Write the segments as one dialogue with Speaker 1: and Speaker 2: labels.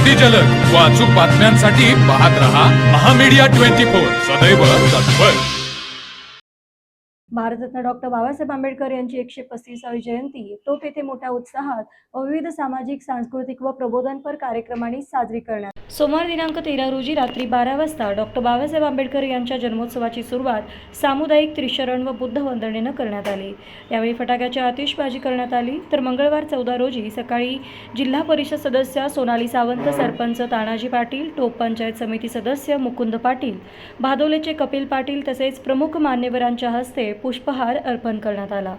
Speaker 1: अति जलद व अचूक बातम्यांसाठी पाहत रहा महामीडिया 24 सदैव तत्पर।
Speaker 2: भारतरत्न डॉक्टर बाबासाहेब आंबेडकर यांची 135वी जयंती टोप येथे मोठ्या उत्साहात व विविध सामाजिक, सांस्कृतिक व प्रबोधनपर कार्यक्रमांनी साजरी करण्यात सोमवार दिनांक 13 रोजी रात्री 12 वाजता डॉक्टर बाबासाहेब आंबेडकर यांच्या जन्मोत्सवाची सुरुवात सामुदायिक त्रिशरण व बुद्ध वंदनेनं करण्यात आली। यावेळी फटाक्याची आतिषबाजी करण्यात आली। तर मंगळवार 14 रोजी सकाळी जिल्हा परिषद सदस्य सोनाली सावंत, सरपंच तानाजी पाटील, टोप पंचायत समिती सदस्य मुकुंद पाटील, भादोलेचे कपिल पाटील तसेच प्रमुख मान्यवरांच्या हस्ते पुष्पहार अर्पण करण्यात आला।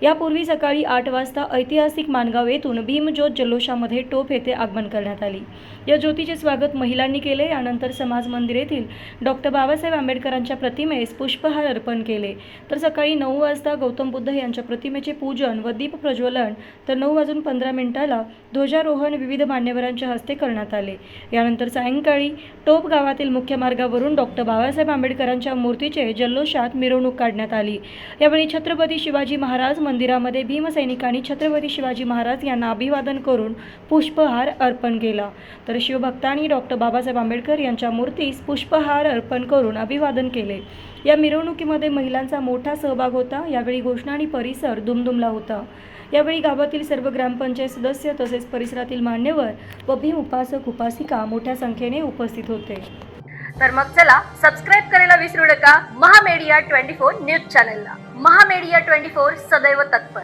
Speaker 2: यापूर्वी सकाळी 8 वाजता ऐतिहासिक माणगाव येथून भीमज्योत जल्लोषामध्ये टोप येथे आगमन करण्यात आली। या ज्योतीचे स्वागत महिलांनी केले। यानंतर समाज मंदिर येथील डॉक्टर बाबासाहेब आंबेडकरांच्या प्रतिमेस पुष्पहार अर्पण केले। तर सकाळी 9 वाजता गौतम बुद्ध यांच्या प्रतिमेचे पूजन व दीप प्रज्वलन, तर 9:15 ध्वजारोहण विविध मान्यवरांच्या हस्ते करण्यात आले। यानंतर सायंकाळी टोप गावातील मुख्य मार्गावरून डॉक्टर बाबासाहेब आंबेडकरांच्या मूर्तीचे जल्लोषात मिरवणूक काढण्यात आली। यावेळी छत्रपती शिवाजी महाराज मंदिरामध्ये भीमसैनिकांनी छत्रपती शिवाजी महाराज यांना अभिवादन करून पुष्पहार अर्पण केला। तर शिवभक्तांनी डॉक्टर बाबासाहेब आंबेडकर यांच्या मूर्तीस पुष्पहार अर्पण करून अभिवादन केले। या मिरवणुकीमध्ये महिलांचा मोठा सहभाग होता। यावेळी घोषणा आणि परिसर दुमदुमला होता। यावेळी गावातील सर्व ग्रामपंचायत सदस्य तसेच परिसरातील मान्यवर व भीम उपासक उपासिका मोठ्या संख्येने उपस्थित होते।
Speaker 3: तर मग चला सबस्क्राईब करायला विसरू नका महामीडिया 24 न्यूज चॅनलला। महामीडिया 24 सदैव तत्पर।